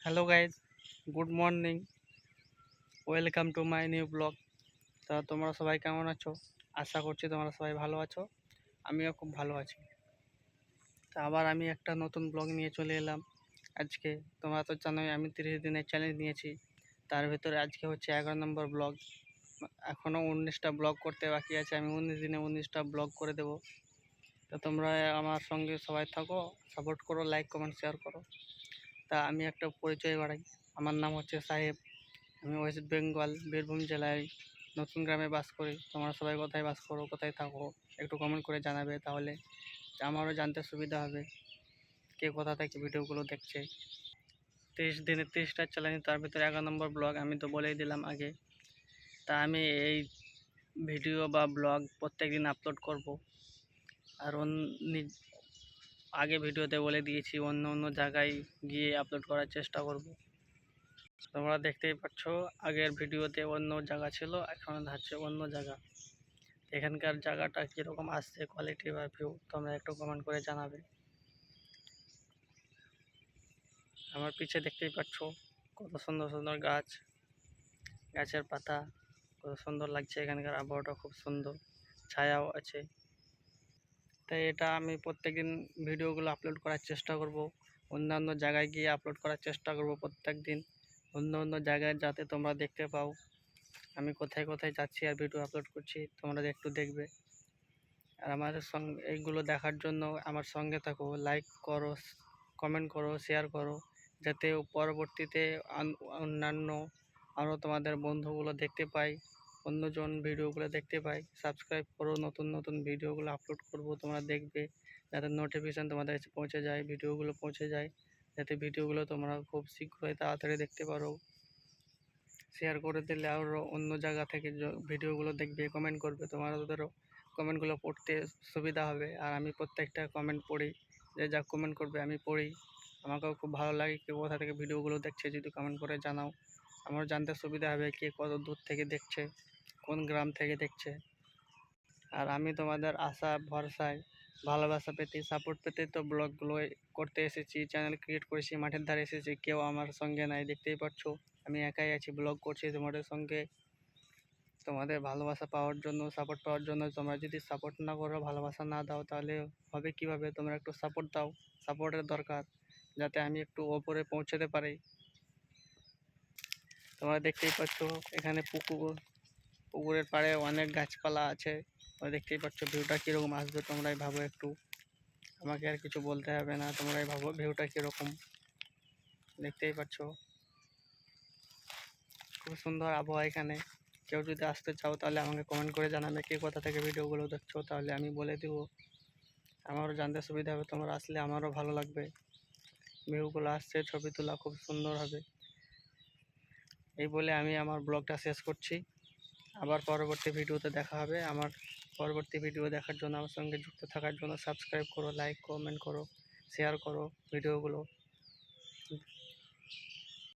Hello guys, good morning. Welcome to my new blog. তা তোমরা সবাই কেমন আছো? আশা করছি তোমরা সবাই ভালো আছো। আমিও খুব ভালো আছি। তা আবার আমি একটা নতুন ব্লগ নিয়ে চলে এলাম আজকে। তোমরা তো জানোই আমি 30 দিনের চ্যালেঞ্জ নিয়েছি। তার ভিতরে আজকে হচ্ছে 11 নম্বর ব্লগ। এখনও 19টা ব্লগ করতে বাকি আছে। আমি 19 দিনে 19টা ব্লগ করে দেবো। তো তোমরা আমার সঙ্গে সবাই থাকো, সাপোর্ট করো, লাইক কমেন্ট শেয়ার করো। তা আমি একটা পরিচয় বাড়াই। আমার নাম হচ্ছে সাহেব। আমি ওয়েস্ট বেঙ্গল বীরভূম জেলায় নতুন গ্রামে বাস করি। তোমরা সবাই কোথায় বাস করো, কোথায় থাকো, একটু কমেন্ট করে জানাবে, তাহলে আমারও জানতে সুবিধা হবে কে কোথা থেকে ভিডিওগুলো দেখছে। 30 দিনে 30টা চ্যালেঞ্জ, তার ভিতরে 11 নম্বর ব্লগ আমি তো বলেই দিলাম আগে। তা আমি এই ভিডিও বা ব্লগ প্রত্যেক দিন আপলোড করব। আর আগে ভিডিওতে বলে দিয়েছি অন্য অন্য জায়গায় গিয়ে আপলোড করার চেষ্টা করব। তোমরা দেখতেই পাচ্ছ আগের ভিডিওতে অন্য জায়গা ছিল, এখন হচ্ছে অন্য জায়গা। এখানকার জায়গাটা কীরকম আসছে, কোয়ালিটি বা ভিউ, তোমরা একটু কমেন্ট করে জানাবে। আমার পিছে দেখতেই পাচ্ছ কত সুন্দর সুন্দর গাছ, গাছের পাতা, কত সুন্দর লাগছে। এখানকার আবহাওয়াটা খুব সুন্দর, ছায়াও আছে। তাই এটা আমি প্রত্যেকদিন ভিডিওগুলো আপলোড করার চেষ্টা করব। অন্যান্য জায়গায় গিয়ে আপলোড করার চেষ্টা করব প্রত্যেক দিন, অন্য অন্য জায়গায়, যাতে তোমরা দেখতে পাও আমি কোথায় কোথায় যাচ্ছি আর ভিডিও আপলোড করছি। তোমরা একটু দেখবে। আর আমাদের সঙ্গে এইগুলো দেখার জন্য আমার সঙ্গে থাকো, লাইক করো, কমেন্ট করো, শেয়ার করো, যাতে পরবর্তীতে অন্যান্য আরও তোমাদের বন্ধুগুলো দেখতে পাই, অন্যজন ভিডিওগুলো দেখতে পাই। সাবস্ক্রাইব করো, নতুন নতুন ভিডিওগুলো আপলোড করব, তোমরা দেখবে, যাতে নোটিফিকেশান তোমাদের কাছে পৌঁছে যায়, ভিডিওগুলো পৌঁছে যায়, যাতে ভিডিওগুলো তোমরা খুব শীঘ্রই তাড়াতাড়ি দেখতে পারো। শেয়ার করে দিলে আরও অন্য জায়গা থেকে ভিডিওগুলো দেখবে, কমেন্ট করবে, তোমাদেরও কমেন্টগুলো পড়তে সুবিধা হবে। আর আমি প্রত্যেকটা কমেন্ট পড়ি, যে যা কমেন্ট করবে আমি পড়ি। আমাকেও খুব ভালো লাগে কেউ কোথা থেকে ভিডিওগুলো দেখছে, যদি কমেন্ট করে জানাও আমারও জানতে সুবিধা হবে কে কত দূর থেকে দেখছে, কোন গ্রাম থেকে দেখছে। আর আমি তোমাদের আশা ভরসায় ভালোবাসা পেতে, সাপোর্ট পেতে তো ব্লগগুলো করতে এসেছি, চ্যানেল ক্রিয়েট করেছি, মাঠের ধারে এসেছি, কেউ আমার সঙ্গে নাই, দেখতেই পাচ্ছ আমি একাই আছি, ব্লগ করছি তোমাদের সঙ্গে। তোমাদের ভালোবাসা পাওয়ার জন্য, সাপোর্ট পাওয়ার জন্য। তোমরা যদি সাপোর্ট না করো, ভালোবাসা না দাও, তাহলে হবে কিভাবে? তোমরা একটু সাপোর্ট দাও, সাপোর্টের দরকার, যাতে আমি একটু ওপরে পৌঁছাতে পারি। তোমরা দেখতেই পাচ্ছ এখানে পুকুরের পাড়ে অনেক গাছপালা আছে। তোমরা দেখতেই পাচ্ছ ভিউটা কীরকম আসবে, তোমরাই ভাবো একটু। আমাকে আর কিছু বলতে হবে না, তোমরাই ভাবো ভিউটা কীরকম। দেখতেই পাচ্ছ খুব সুন্দর আবহাওয়া এখানে। কেউ যদি আসতে চাও তাহলে আমাকে কমেন্ট করে জানাবে কে কোথা থেকে ভিডিওগুলো দেখছো, তাহলে আমি বলে দেবো, আমারও জানতে সুবিধা হবে। তোমরা আসলে আমারও ভালো লাগবে। ভিউগুলো আসছে, ছবি তোলা খুব সুন্দর হবে। এই বলে আমি আমার ব্লগটা শেষ করছি। আবার পরবর্তী ভিডিওতে দেখা হবে। আমার পরবর্তী ভিডিও দেখার জন্য, আমার সঙ্গে যুক্ত থাকার জন্য সাবস্ক্রাইব করো, লাইক কমেন্ট করো, শেয়ার করো ভিডিওগুলো।